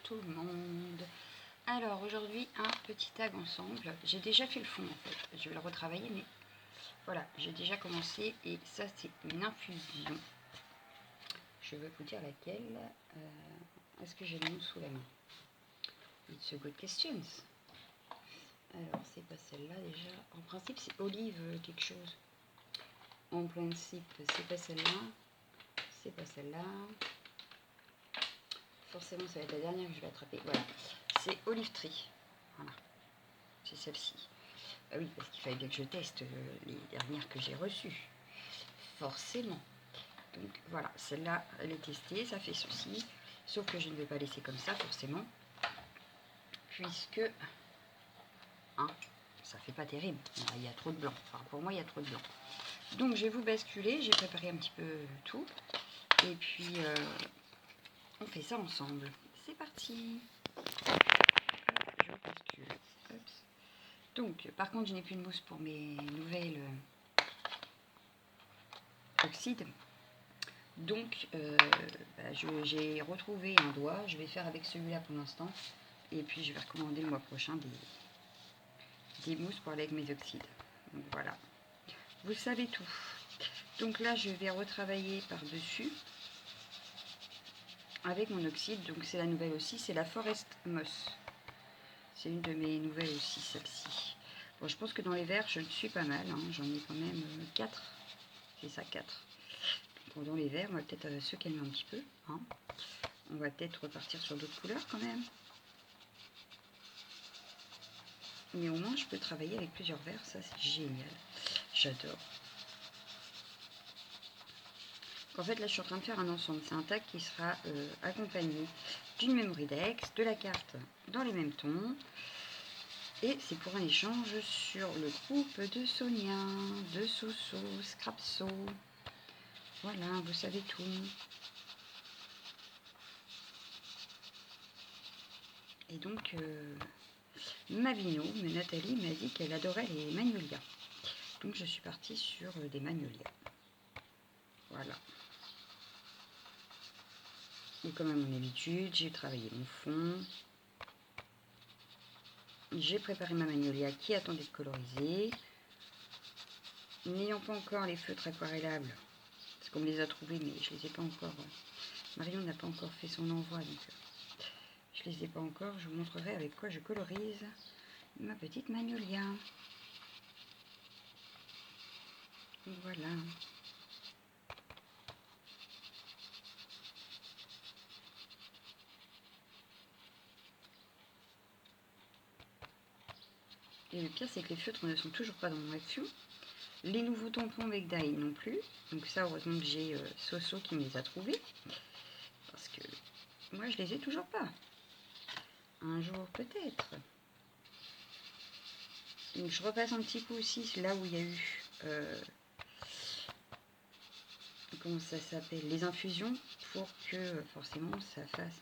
tout le monde. Alors aujourd'hui un petit tag ensemble. J'ai déjà fait le fond en fait. Je vais le retravailler mais voilà, j'ai déjà commencé et ça c'est une infusion. Je vais vous dire laquelle. Est-ce que j'ai le nom sous la main? It's a good question. Alors c'est pas celle-là déjà. En principe c'est olive quelque chose. En principe c'est pas celle-là. C'est pas celle-là. Forcément ça va être la dernière que je vais attraper. Voilà. C'est Olive Tree. Voilà. C'est celle-ci. Ah oui, parce qu'il fallait bien que je teste les dernières que j'ai reçues. Forcément. Donc voilà, celle-là, elle est testée, ça fait ceci. Sauf que je ne vais pas laisser comme ça, forcément. Puisque, hein, ça fait pas terrible. Il y a trop de blanc. Enfin, pour moi, il y a trop de blanc. Donc, je vais vous basculer. J'ai préparé un petit peu tout. Et puis, on fait ça ensemble. C'est parti. Je bascule. Hop. Donc, par contre, je n'ai plus de mousse pour mes nouvelles oxydes. Donc, j'ai retrouvé un doigt. Je vais faire avec celui-là pour l'instant. Et puis, je vais recommander le mois prochain des mousses pour aller avec mes oxydes. Donc, voilà. Vous savez tout. Donc là, je vais retravailler par-dessus avec mon oxyde. Donc, c'est la nouvelle aussi. C'est la Forest Moss. C'est une de mes nouvelles aussi, celle-ci. Bon, je pense que dans les verres, je ne suis pas mal. Hein. J'en ai quand même 4. C'est ça, 4. Donc, dans les verres, on va peut-être se calmer un petit peu. Hein. On va peut-être repartir sur d'autres couleurs quand même. Mais au moins, je peux travailler avec plusieurs verres. Ça, c'est génial. J'adore. En fait, là, je suis en train de faire un ensemble. C'est un tag qui sera accompagné d'une memory dex, de la carte dans les mêmes tons. Et c'est pour un échange sur le groupe de Sonia, de Soso, Scrapso. Voilà, vous savez tout. Et donc, Mavino, Nathalie m'a dit qu'elle adorait les magnolias. Donc, je suis partie sur des magnolias. Voilà. Et comme à mon habitude, j'ai travaillé mon fond. J'ai préparé ma magnolia qui attend d'être colorisée. N'ayant pas encore les feutres aquarellables, parce qu'on me les a trouvés, mais je les ai pas encore. Marion n'a pas encore fait son envoi, donc je les ai pas encore. Je vous montrerai avec quoi je colorise ma petite magnolia. Voilà. Et le pire, c'est que les feutres ne sont toujours pas dans mon action. Les nouveaux tampons avec Dye non plus. Donc ça, heureusement que j'ai Soso qui me les a trouvés. Parce que moi, je les ai toujours pas. Un jour, peut-être. Donc je repasse un petit coup aussi là où il y a eu... comment ça s'appelle, les infusions, pour que forcément ça fasse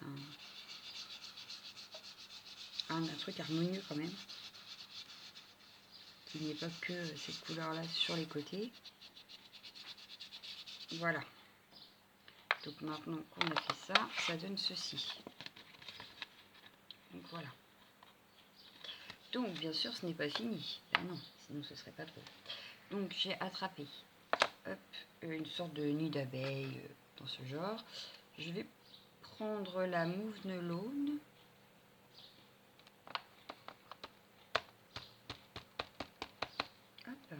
un truc harmonieux quand même, qu'il n'y ait pas que cette couleur là sur les côtés. Voilà, donc maintenant qu'on a fait ça, ça donne ceci. Donc voilà. Donc bien sûr ce n'est pas fini, ben non, sinon ce serait pas trop. Donc j'ai attrapé hop, une sorte de nid d'abeille dans ce genre. Je vais prendre la Mouvenelone. Hop,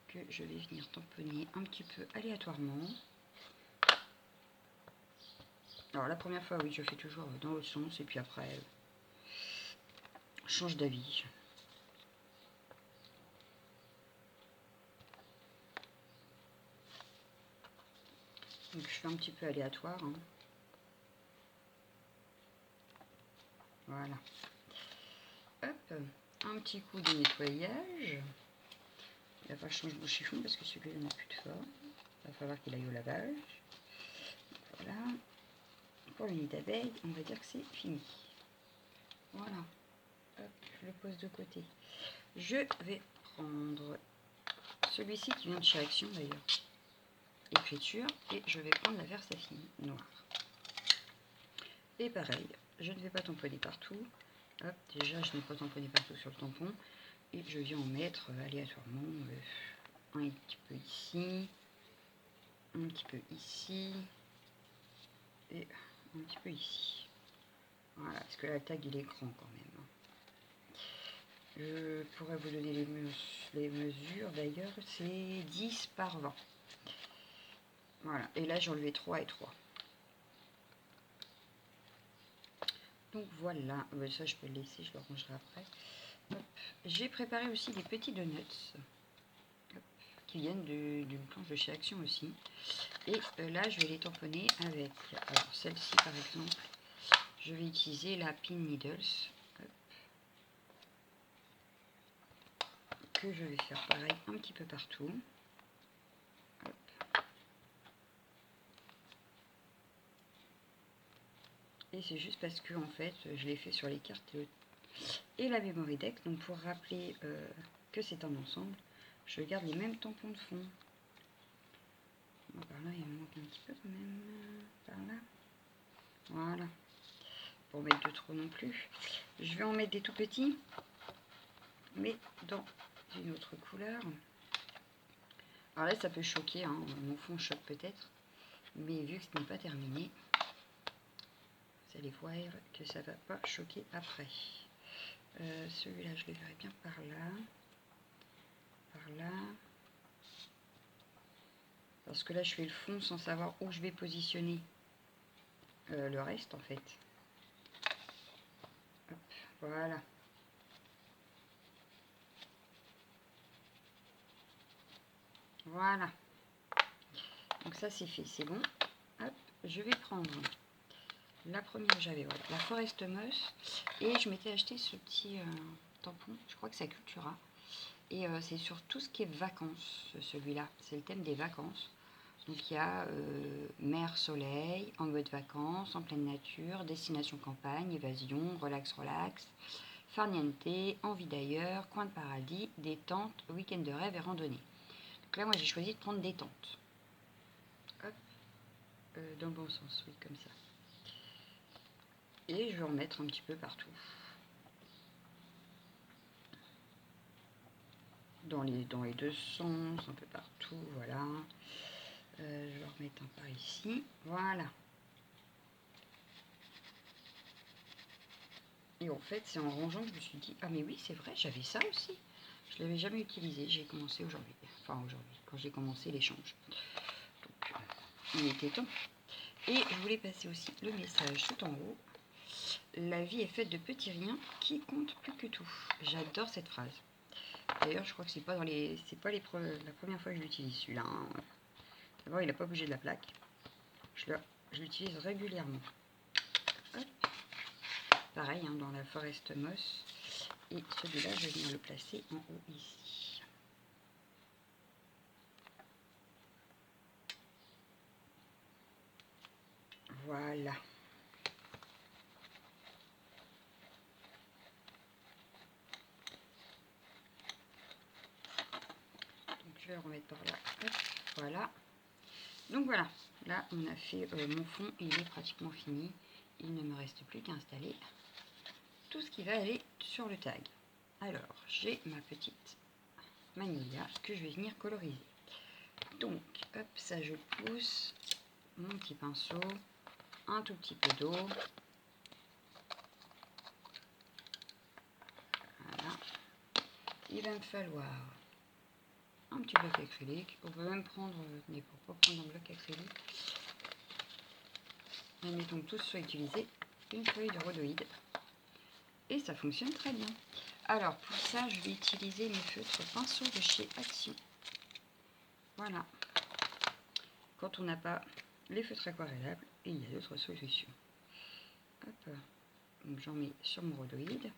que je vais venir tamponner un petit peu aléatoirement. Alors la première fois, oui, je fais toujours dans l'autre sens et puis après, je change d'avis. Donc je fais un petit peu aléatoire. Hein. Voilà. Hop, un petit coup de nettoyage. Il va falloir changer mon chiffon parce que celui-là n'a plus de forme. Il va falloir qu'il aille au lavage. Voilà. Pour le nid d'abeille, on va dire que c'est fini. Voilà. Hop, je le pose de côté. Je vais prendre celui-ci qui vient de chez Action d'ailleurs. Écriture. Et je vais prendre la Versafine noire. Et pareil, je ne vais pas tamponner partout. Hop, déjà je n'ai pas tamponné partout sur le tampon. Et je viens en mettre aléatoirement un petit peu ici, un petit peu ici et un petit peu ici. Voilà, parce que la tag il est grand quand même. Je pourrais vous donner les mesures d'ailleurs, c'est 10 par 20. Voilà, et là j'ai enlevé 3 et 3. Donc voilà, ça je peux le laisser, je le rangerai après. J'ai préparé aussi des petits donuts qui viennent d'une planche de chez Action aussi. Et là je vais les tamponner avec, alors celle-ci par exemple, je vais utiliser la Pin Needles. Que je vais faire pareil un petit peu partout. Hop. Et c'est juste parce que en fait je l'ai fait sur les cartes et la memory deck, donc pour rappeler que c'est un ensemble, je garde les mêmes tampons de fond. Bon, par là il me manque un petit peu quand même, par là, voilà, pour mettre de trop non plus. Je vais en mettre des tout petits, mais dans une autre couleur. Alors là ça peut choquer, hein, mon fond choque peut-être, mais vu que ce n'est pas terminé, vous allez voir que ça va pas choquer après. Celui-là je le verrai bien par là, par là, parce que là je fais le fond sans savoir où je vais positionner le reste en fait. Hop, voilà. Voilà. Donc ça c'est fait, c'est bon. Hop, je vais prendre la première, j'avais voilà, la Forest Moss, et je m'étais acheté ce petit tampon, je crois que c'est Cultura, et c'est sur tout ce qui est vacances, celui-là, c'est le thème des vacances. Donc il y a mer, soleil, en mode vacances, en pleine nature, destination campagne, évasion, relax, relax, farniente, envie d'ailleurs, coin de paradis, détente, week-end de rêve et randonnée. Donc là moi j'ai choisi de prendre détente. Hop, dans le bon sens, oui, comme ça. Et je vais en mettre un petit peu partout. Dans les deux sens, un peu partout, voilà. Je vais en remettre un par ici, voilà. Et en fait, c'est en rangeant que je me suis dit, ah mais oui, c'est vrai, j'avais ça aussi. Je ne l'avais jamais utilisé, j'ai commencé aujourd'hui. Enfin aujourd'hui, quand j'ai commencé l'échange. Donc, il était temps. Et je voulais passer aussi le message tout en haut. La vie est faite de petits riens qui comptent plus que tout. J'adore cette phrase. D'ailleurs, je crois que c'est pas la première fois que je l'utilise celui-là. Hein. D'abord, il n'a pas bougé de la plaque. Je l'utilise régulièrement. Hop. Pareil, hein, dans la Forest Moss. Et celui-là, je viens le placer en haut ici. Voilà. Donc je vais le remettre par là. Hop, voilà. Donc voilà. Là, on a fait mon fond. Il est pratiquement fini. Il ne me reste plus qu'à installer tout ce qui va aller sur le tag. Alors, j'ai ma petite magnolia que je vais venir coloriser. Donc, hop, ça je pousse. Mon petit pinceau. Un tout petit peu d'eau. Voilà. Il va me falloir un petit bloc acrylique. On peut même prendre, mais pourquoi prendre un bloc acrylique? Admettons que tous soient utilisés, une feuille de rhodoïde. Et ça fonctionne très bien. Alors pour ça, je vais utiliser mes feutres pinceaux de chez Action. Voilà. Quand on n'a pas les feutres aquarellables, il y a d'autres solutions. Hop. Donc j'en mets sur mon rhodoïde.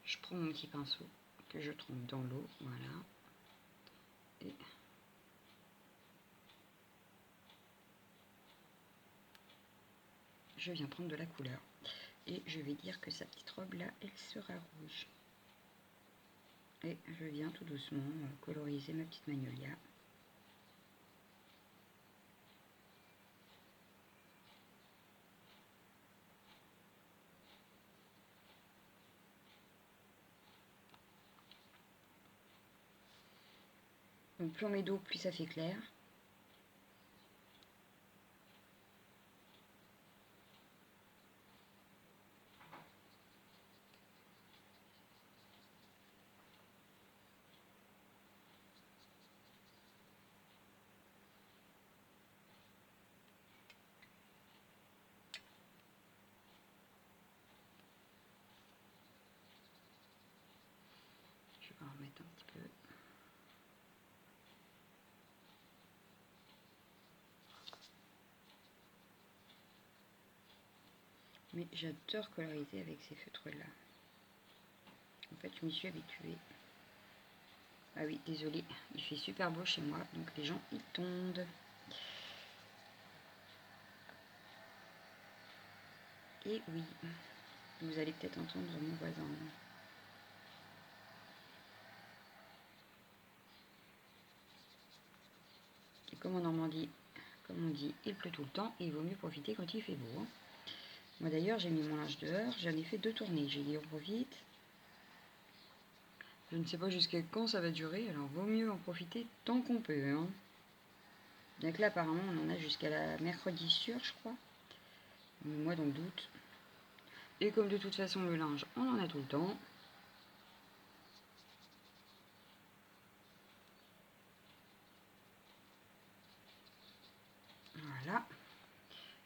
Je prends mon petit pinceau que je trempe dans l'eau. Voilà. Et je viens prendre de la couleur. Et je vais dire que sa petite robe là, elle sera rouge. Et je viens tout doucement coloriser ma petite magnolia. Donc plus on met d'eau, plus ça fait clair. Je vais en remettre un petit peu. Mais j'adore coloriser avec ces feutres-là. En fait, je m'y suis habituée. Ah oui, désolé, il fait super beau chez moi, donc les gens y tondent. Et oui, vous allez peut-être entendre mon voisin. Et comme en Normandie, comme on dit, il pleut tout le temps et il vaut mieux profiter quand il fait beau. Hein. Moi d'ailleurs, j'ai mis mon linge dehors, j'en ai fait 2 tournées. J'ai dit on profite. Je ne sais pas jusqu'à quand ça va durer, alors vaut mieux en profiter tant qu'on peut. Hein. Bien que là, apparemment, on en a jusqu'à la mercredi sûr, je crois. Moi, dans le doute. Et comme de toute façon, le linge, on en a tout le temps. Voilà.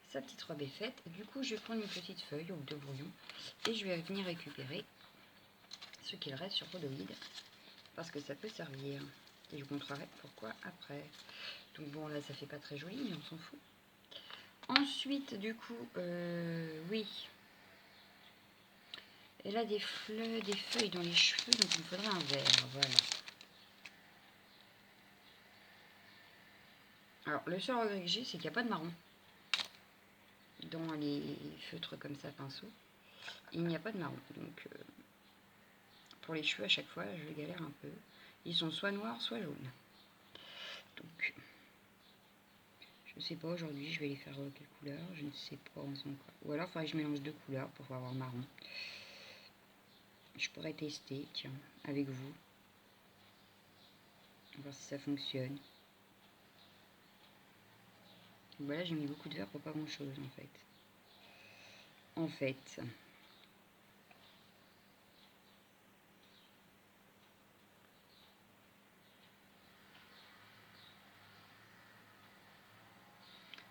Sa petite robe est faite. Du coup, je vais prendre une petite feuille ou 2 brouillons et je vais venir récupérer ce qu'il reste sur Rhodoïd parce que ça peut servir. Et je vous montrerai pourquoi après. Donc bon, là, ça fait pas très joli, mais on s'en fout. Ensuite, du coup, oui. Elle a des feuilles dans les cheveux, donc il me faudrait un verre, voilà. Alors, le seul regret que j'ai, c'est qu'il n'y a pas de marron. Dans les feutres comme ça, pinceau, il n'y a pas de marron. Donc, pour les cheveux, à chaque fois, je galère un peu. Ils sont soit noirs, soit jaunes. Donc, je sais pas, aujourd'hui, je vais les faire quelle couleur, je ne sais pas encore. Ou alors, il faudrait que je mélange 2 couleurs pour avoir marron. Je pourrais tester, tiens, avec vous. Voir si ça fonctionne. Voilà, j'ai mis beaucoup de verre pour pas grand chose en fait.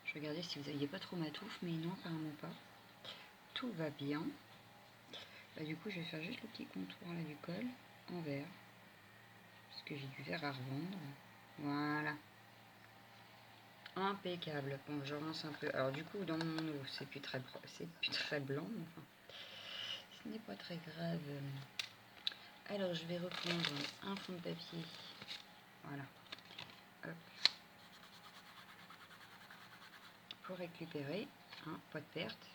Je regardais si vous n'aviez pas trop ma touffe, mais non, apparemment pas. Tout va bien. Bah, du coup, je vais faire juste le petit contour là du col en vert. Parce que j'ai du vert à revendre. Voilà. Impeccable. Bon, je relance un peu. Alors du coup, dans mon eau, c'est plus très blanc. Mais enfin, ce n'est pas très grave. Alors, je vais reprendre un fond de papier. Voilà. Hop. Pour récupérer, hein, pas de perte.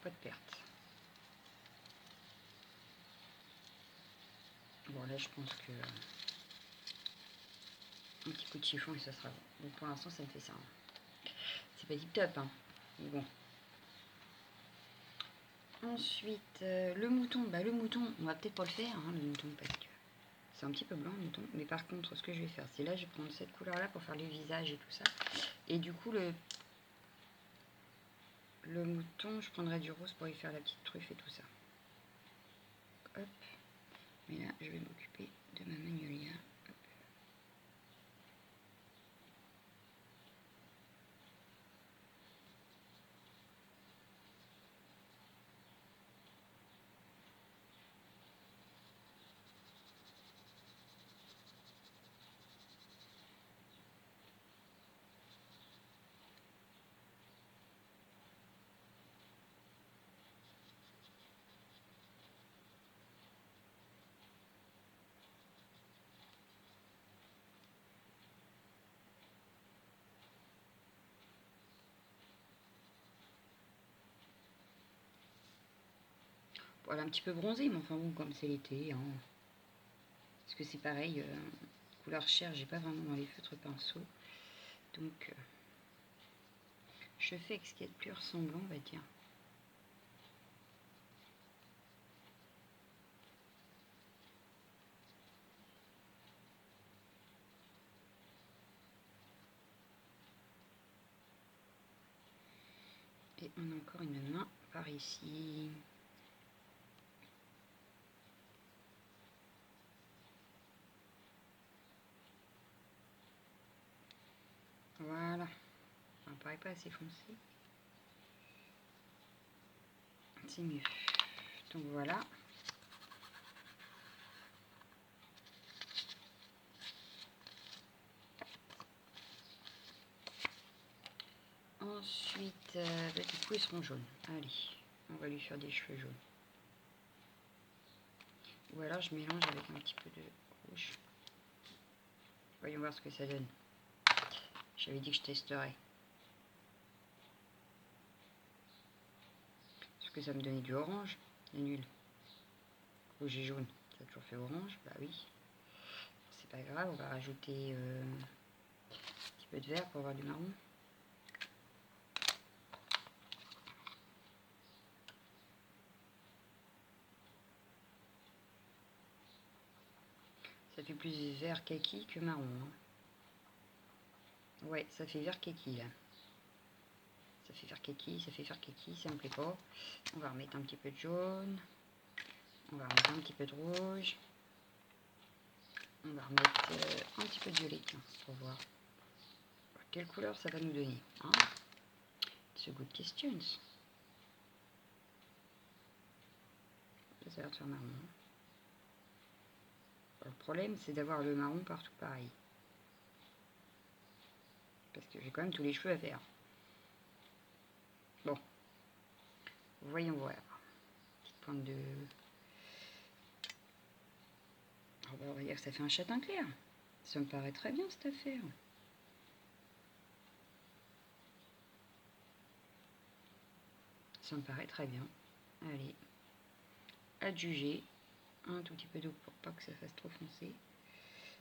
Pas de perte. Bon, là, je pense que un petit coup de chiffon et ça sera bon. Donc, pour l'instant, ça me fait ça. Hein. C'est pas tip top, hein. Mais bon. Ensuite, le mouton. Bah, le mouton, on va peut-être pas le faire, hein, le mouton, parce que c'est un petit peu blanc, le mouton. Mais par contre, ce que je vais faire, c'est là, je vais prendre cette couleur-là pour faire le visage et tout ça. Et du coup, le mouton, je prendrai du rose pour y faire la petite truffe et tout ça. Hop. Mais là, je vais m'occuper de ma magnolia. Voilà, un petit peu bronzé, mais enfin bon, comme c'est l'été. Hein. Parce que c'est pareil, couleur chair, j'ai pas vraiment dans les feutres pinceaux. Donc, je fais avec ce qui est le plus ressemblant, on va dire. Et on a encore une main par ici. Voilà. Ça me paraît pas assez foncé. C'est mieux. Donc voilà. Ensuite, bah, du coup, ils seront jaunes. Allez, on va lui faire des cheveux jaunes. Ou alors je mélange avec un petit peu de rouge. Voyons voir ce que ça donne. J'avais dit que je testerais. Est-ce que ça me donnait du orange? C'est nul. Rouge et jaune, ça a toujours fait orange. Bah oui. C'est pas grave, on va rajouter un petit peu de vert pour avoir du marron. Ça fait plus vert kaki que marron. Hein. Ouais, ça fait vert kaki là. Ça fait vert kaki, ça fait vert kaki, ça me plaît pas. On va remettre un petit peu de jaune. On va remettre un petit peu de rouge. On va remettre un petit peu de violet, tiens, pour voir quelle couleur ça va nous donner. Hein, it's a good questions. Ça va faire marron. Le problème, c'est d'avoir le marron partout pareil. Parce que j'ai quand même tous les cheveux à faire. Bon. Voyons voir. Petite pointe de... Oh bah, on va dire que ça fait un châtain clair. Ça me paraît très bien cette affaire. Ça me paraît très bien. Allez. Adjuger. Un tout petit peu d'eau pour pas que ça fasse trop foncé.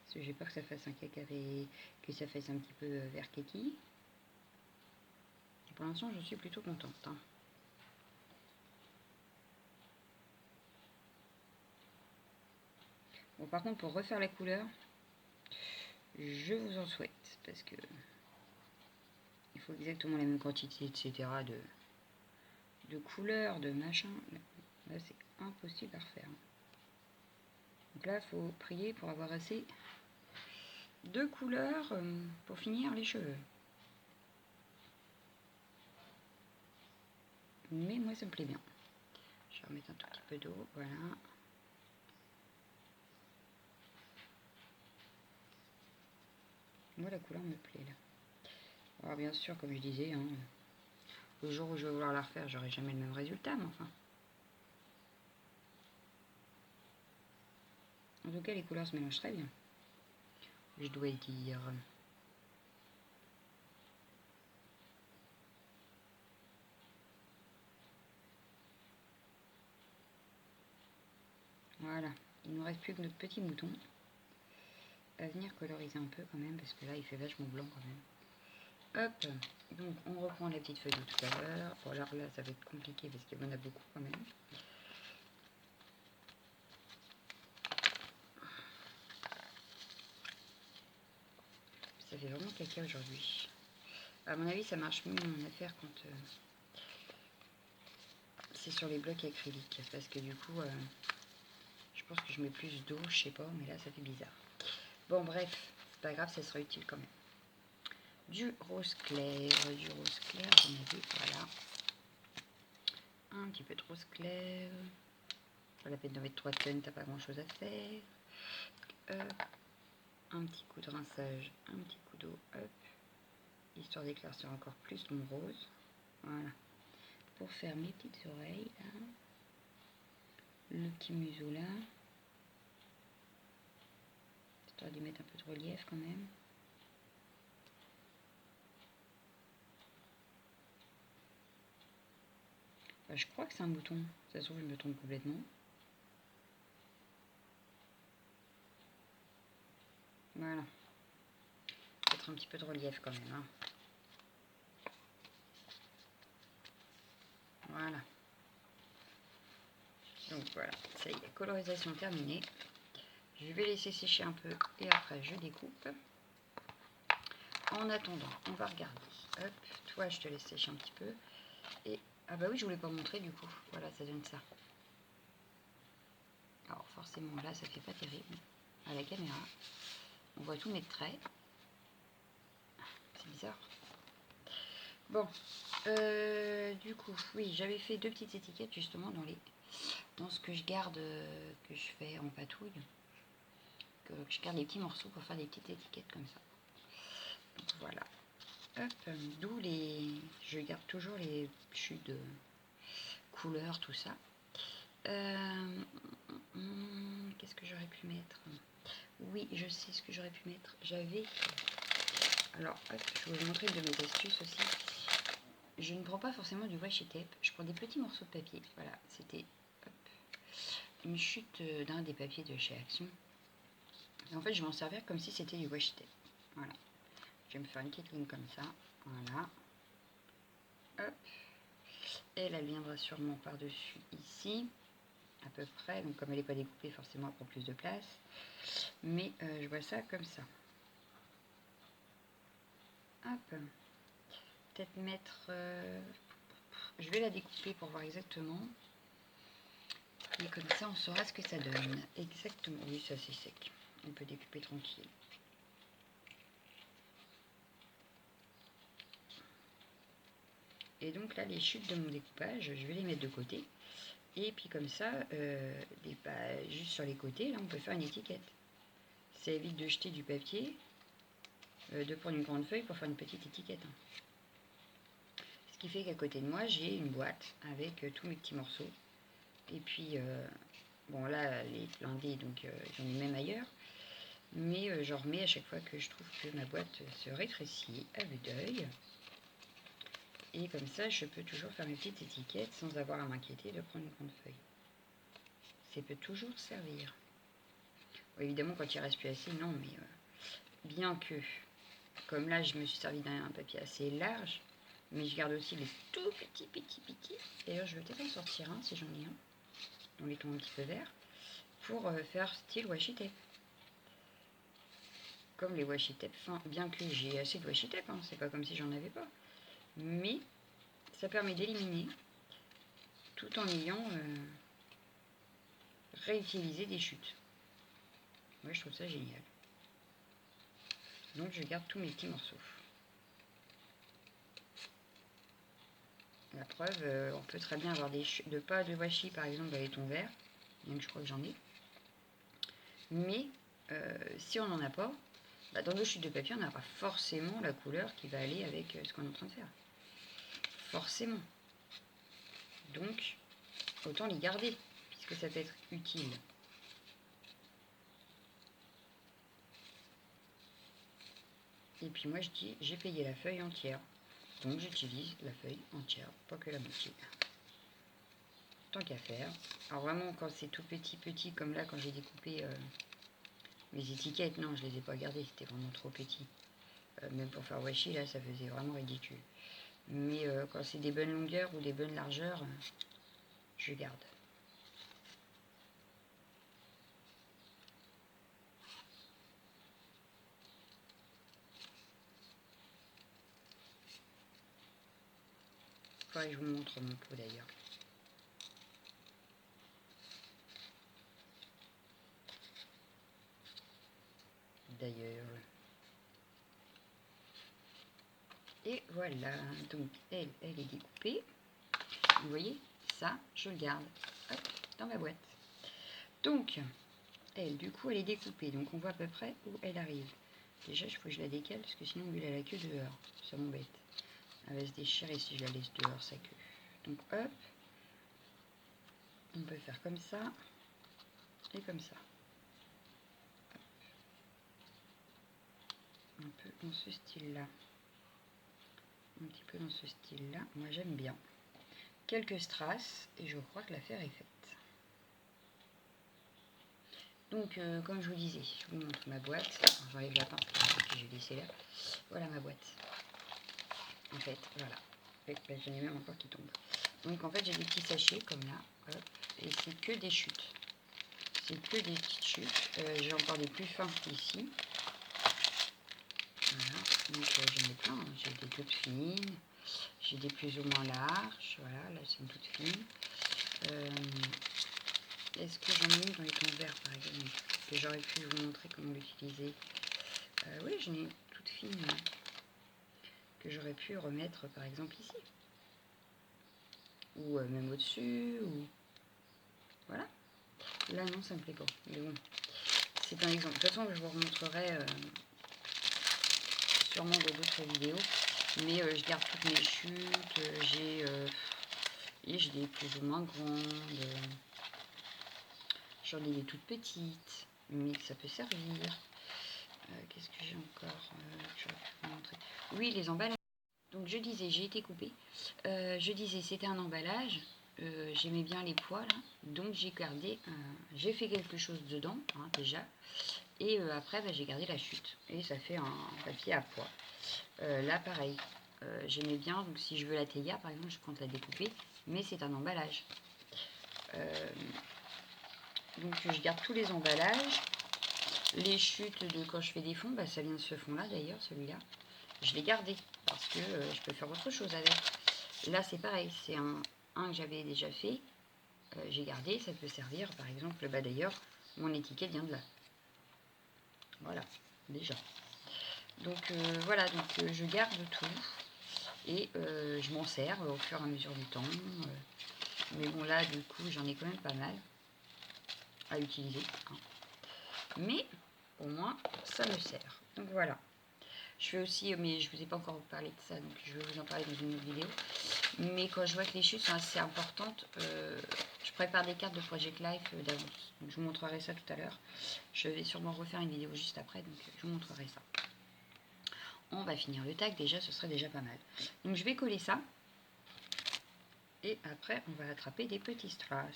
Parce que j'ai peur que ça fasse un cacaré, que ça fasse un petit peu vert kaki. Pour l'instant, je suis plutôt contente. Hein. Bon, par contre, pour refaire la couleur, je vous en souhaite. Parce que il faut exactement la même quantité, etc. de couleurs, de machin. Là, c'est impossible à refaire. Donc là, il faut prier pour avoir assez de couleurs pour finir les cheveux. Mais moi, ça me plaît bien. Je vais remettre un tout petit peu d'eau, voilà. Moi, la couleur me plaît, là. Alors, bien sûr, comme je disais, hein, le jour où je vais vouloir la refaire, j'aurai jamais le même résultat, mais enfin. En tout cas, les couleurs se mélangent très bien. Je dois dire. Voilà. Il ne nous reste plus que notre petit mouton à venir coloriser un peu quand même, parce que là, il fait vachement blanc quand même. Hop. Donc, on reprend la petite feuille de tout à l'heure. Bon, alors là, ça va être compliqué parce qu'il y en a beaucoup quand même. Ça fait vraiment caca aujourd'hui. À mon avis, ça marche mieux en affaire quand c'est sur les blocs acryliques. Parce que du coup, je pense que je mets plus d'eau, je sais pas, mais là, ça fait bizarre. Bon, bref, c'est pas grave, ça sera utile quand même. Du rose clair, j'en ai vu, voilà. Un petit peu de rose clair. Pas la peine de mettre 3 tonnes, t'as pas grand chose à faire. Un petit coup de rinçage, un petit coup d'eau, hop. Histoire d'éclaircir encore plus mon rose. Voilà. Pour faire mes petites oreilles, là. Le petit museau là. Histoire d'y mettre un peu de relief quand même. Bah, je crois que c'est un bouton. Ça se trouve, je me trompe complètement. Voilà. Peut-être un petit peu de relief quand même. Hein. Voilà. Donc voilà, ça y est, colorisation terminée. Je vais laisser sécher un peu et après je découpe. En attendant, on va regarder. Hop, toi je te laisse sécher un petit peu. Et, ah bah oui, je voulais pas montrer du coup. Voilà, ça donne ça. Alors forcément, là, ça fait pas terrible. À la caméra, on voit tous mes traits. C'est bizarre. Bon, du coup, oui, j'avais fait 2 petites étiquettes justement dans ce que je garde, que je fais en patouille. Que je garde les petits morceaux pour faire des petites étiquettes comme ça. Donc voilà. Hop, d'où je garde toujours les chutes de couleurs, tout ça. Qu'est-ce que j'aurais pu mettre? Oui, je sais ce que j'aurais pu mettre. Alors, hop, je vais vous montrer une de mes astuces aussi. Je ne prends pas forcément du washi tape. Je prends des petits morceaux de papier. Voilà, c'était une chute d'un des papiers de chez Action. Et en fait, je vais m'en servir comme si c'était du washi tape. Voilà. Je vais me faire une petite ligne comme ça. Voilà. Hop. Elle viendra sûrement par-dessus ici. À peu près. Donc, comme elle n'est pas découpée, forcément, elle prend plus de place. Mais je vois ça comme ça. Hop. Peut-être mettre... je vais la découper pour voir exactement. Et comme ça, on saura ce que ça donne. Exactement. Oui, ça c'est sec. On peut découper tranquille. Et donc là, les chutes de mon découpage, je vais les mettre de côté. Et puis comme ça, juste sur les côtés, là, on peut faire une étiquette. Ça évite de jeter du papier, de prendre une grande feuille pour faire une petite étiquette. Ce qui fait qu'à côté de moi, j'ai une boîte avec tous mes petits morceaux. Et puis, bon là, elle est blindée, donc j'en ai même ailleurs. Mais j'en remets à chaque fois que je trouve que ma boîte se rétrécit à vue d'œil. Et comme ça, je peux toujours faire mes petites étiquettes sans avoir à m'inquiéter de prendre une grande feuille. Ça peut toujours servir. Bon, évidemment, quand il ne reste plus assez, non, mais bien que, comme là, je me suis servi d'un papier assez large, mais je garde aussi les tout petits. D'ailleurs, je vais peut-être en sortir un, si j'en ai un, dans les tons un petit peu verts, pour faire style washi tape. Comme les washi tape, enfin, bien que j'ai assez de washi tape, hein, c'est pas comme si j'en avais pas. Mais ça permet d'éliminer tout en ayant réutilisé des chutes. Moi, je trouve ça génial. Donc, je garde tous mes petits morceaux. La preuve, on peut très bien avoir de pas de washi, par exemple, dans les tons verts. Donc, je crois que j'en ai. Mais, si on n'en a pas, bah, dans nos chutes de papier, on n'a pas forcément la couleur qui va aller avec ce qu'on est en train de faire. Forcément. Donc, autant les garder, puisque ça peut être utile. Et puis moi, je dis, j'ai payé la feuille entière. Donc, j'utilise la feuille entière, pas que la moitié. Tant qu'à faire. Alors vraiment, quand c'est tout petit, comme là, quand j'ai découpé mes étiquettes, non, je les ai pas gardées, c'était vraiment trop petit. Même pour faire washi, là, ça faisait vraiment ridicule. Mais quand c'est des bonnes longueurs ou des bonnes largeurs, je garde. Faudrait que je vous montre mon pot d'ailleurs. Et voilà, donc elle est découpée. Vous voyez, ça, je le garde hop, dans ma boîte. Donc, elle, du coup, elle est découpée. Donc, on voit à peu près où elle arrive. Déjà, il faut que je la décale parce que sinon, elle a la queue dehors. Ça m'embête. Elle va se déchirer si je la laisse dehors, sa queue. Donc, hop. On peut faire comme ça et comme ça. Un peu dans ce style-là. Un petit peu dans ce style-là. Moi, j'aime bien. Quelques strass et je crois que l'affaire est faite. Donc, comme je vous disais, je vous montre ma boîte. J'enlève la pince que j'ai laissée là. Voilà ma boîte. En fait, voilà. J'en ai même encore qui tombent. Donc, en fait, j'ai des petits sachets comme là. Hop, et c'est que des chutes. C'est que des petites chutes. J'ai encore des plus fins ici. Voilà. Donc, j'en ai plein. J'ai des toutes fines. J'ai des plus ou moins larges. Voilà, là c'est une toute fine. Est-ce que j'en ai une dans les tons verts par exemple, que j'aurais pu vous montrer comment l'utiliser? Oui, j'en ai une toute fine que j'aurais pu remettre par exemple ici. Ou même au-dessus. Ou... Voilà. Là non, ça me plaît pas. Mais bon, c'est un exemple. De toute façon, je vous remontrerai sûrement dans d'autres vidéos. Mais je garde toutes mes chutes. J'ai des plus ou moins grandes. J'en ai des toutes petites, mais ça peut servir. Qu'est-ce que j'ai encore j'aurais pu vous montrer. Oui, les emballages. Donc je disais, j'ai été coupée. Je disais, c'était un emballage. J'aimais bien les pois, là. Donc j'ai gardé, j'ai fait quelque chose dedans, hein, déjà. Et après, bah, j'ai gardé la chute. Et ça fait un papier à pois. Là, pareil. J'aimais bien, donc si je veux la théière, par exemple, je compte la découper. Mais c'est un emballage. Donc je garde tous les emballages. Les chutes de quand je fais des fonds, bah, ça vient de ce fond là d'ailleurs, celui-là. Je l'ai gardé parce que je peux faire autre chose avec. Là c'est pareil, c'est un que j'avais déjà fait. J'ai gardé, ça peut servir par exemple, bah, d'ailleurs mon étiquette vient de là. Voilà, déjà. Donc voilà, donc je garde tout et je m'en sers au fur et à mesure du temps. Mais bon là du coup j'en ai quand même pas mal à utiliser. Hein. Mais au moins ça me sert. Donc voilà. Je fais aussi, mais je ne vous ai pas encore parlé de ça, donc je vais vous en parler dans une autre vidéo. Mais quand je vois que les chutes sont assez importantes, je prépare des cartes de Project Life d'avance. Donc je vous montrerai ça tout à l'heure. Je vais sûrement refaire une vidéo juste après, donc je vous montrerai ça. On va finir le tag, déjà ce serait déjà pas mal. Donc je vais coller ça. Et après on va attraper des petits strass.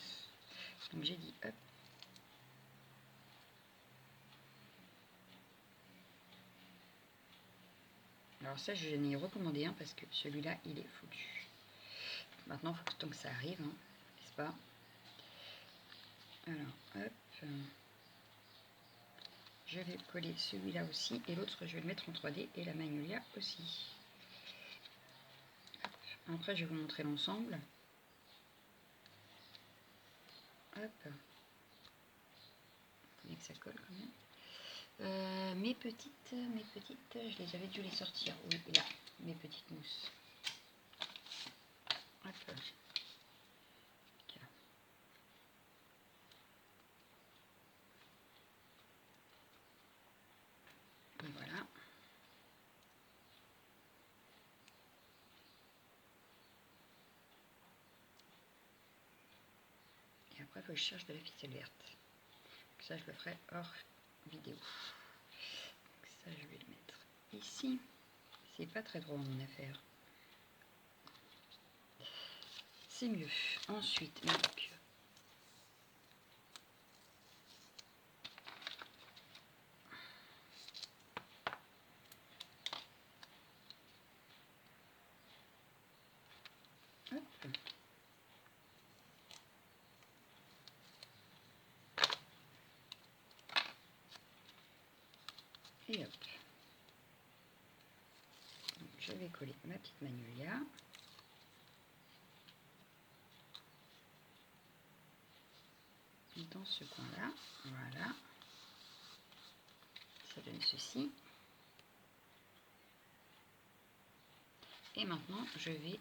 Donc j'ai dit hop. Alors ça, je n'ai recommandé un parce que celui-là, il est foutu. Maintenant, il faut que tant que ça arrive, hein, n'est-ce pas? Alors, hop. Je vais coller celui-là aussi. Et l'autre, je vais le mettre en 3D. Et la magnolia aussi. Hop. Après, je vais vous montrer l'ensemble. Hop. Il faut que ça colle quand même. Mes petites, je les avais dû les sortir. Oui, là, mes petites mousses. Hop. Voilà. Et après, il faut que je cherche de la ficelle verte. Donc ça, je le ferai hors vidéo. Donc ça, je vais le mettre ici. C'est pas très droit mon affaire. C'est mieux. Ensuite, donc, hop. Et hop. Donc, je vais coller ma petite magnolia. Dans ce coin-là. Voilà. Ça donne ceci. Et maintenant, je vais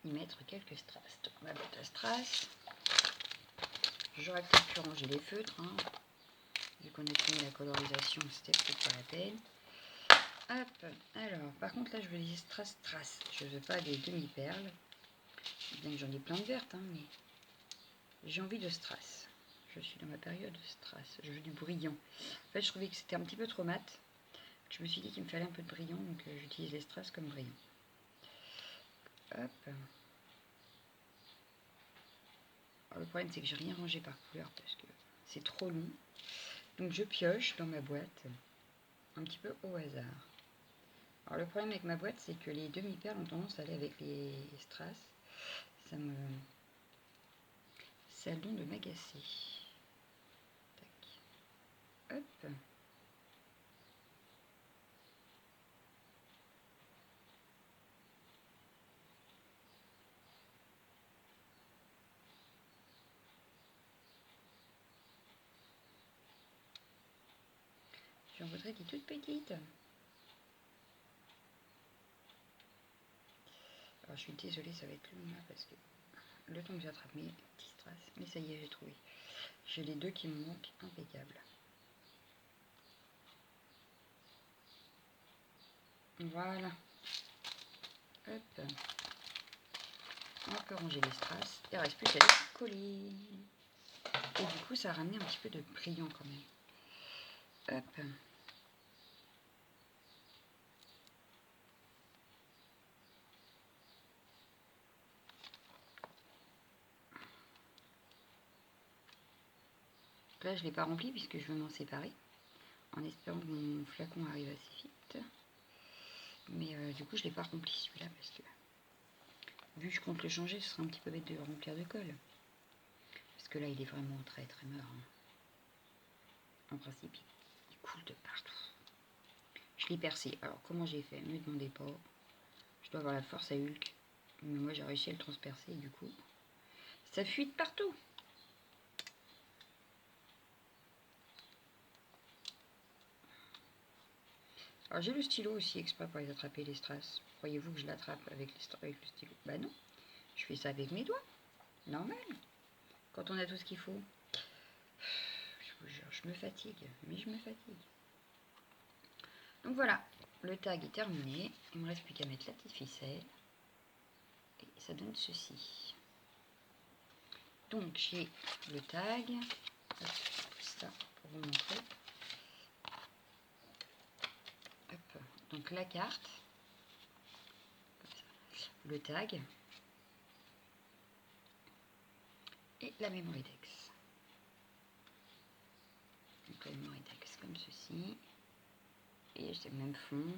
y mettre quelques strass. Donc, ma boîte à strass. J'aurais peut-être pu ranger les feutres. Hein. Vu qu'on a fini la colorisation, c'était peut-être pas la peine. Hop. Alors, par contre, là, je veux des strass. Je veux pas des demi-perles. Bien que j'en ai plein de vertes, hein, mais j'ai envie de strass. Je suis dans ma période de strass. Je veux du brillant. En fait, je trouvais que c'était un petit peu trop mat. Je me suis dit qu'il me fallait un peu de brillant, donc j'utilise les strass comme brillant. Hop. Alors, le problème, c'est que j'ai rien rangé par couleur parce que c'est trop long. Donc je pioche dans ma boîte un petit peu au hasard. Alors le problème avec ma boîte, c'est que les demi-perles ont tendance à aller avec les strass. Ça a le don de m'agacer. Tac. Hop. j'en voudrais des toutes petites. Alors je suis désolée, ça va être long là parce que le temps que j'attrape mes petits strass, mais ça y est, j'ai trouvé. J'ai les deux qui me manquent, impeccable. Voilà. Hop. On peut ranger les strass. Il ne reste plus qu'à les coller. Et du coup, ça a ramené un petit peu de brillant quand même. Hop. Là, je ne l'ai pas rempli puisque je veux m'en séparer. En espérant que mon flacon arrive assez vite. Mais du coup, je ne l'ai pas rempli celui-là parce que vu que je compte le changer, ce serait un petit peu bête de le remplir de colle. Parce que là, il est vraiment très très mort. Hein. En principe, il coule de partout. Je l'ai percé. Alors, comment j'ai fait? Ne me demandez pas. Je dois avoir la force à Hulk. Mais moi, j'ai réussi à le transpercer et du coup, ça fuite partout. Alors, j'ai le stylo aussi exprès pour les attraper les strass. Croyez-vous que je l'attrape avec le stylo? Bah non. Je fais ça avec mes doigts. Normal. Quand on a tout ce qu'il faut. Je vous jure, je me fatigue. Mais je me fatigue. Donc voilà. Le tag est terminé. Il me reste plus qu'à mettre la petite ficelle. Et ça donne ceci. Donc j'ai le tag. Hop, ça pour vous montrer. Hop. Donc la carte. Comme ça. Le tag. Et la mémoire index. Donc la mémoire index comme ceci. Et j'ai le même fond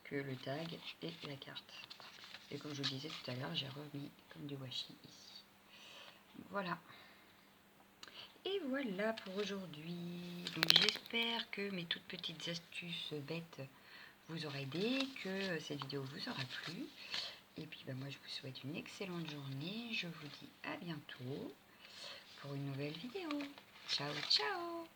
que le tag et la carte. Et comme je vous disais tout à l'heure, j'ai remis comme du washi ici. Voilà. Et voilà pour aujourd'hui. Donc j'espère que mes toutes petites astuces bêtes vous auront aidé, que cette vidéo vous aura plu. Et puis moi je vous souhaite une excellente journée. Je vous dis à bientôt pour une nouvelle vidéo. Ciao ciao.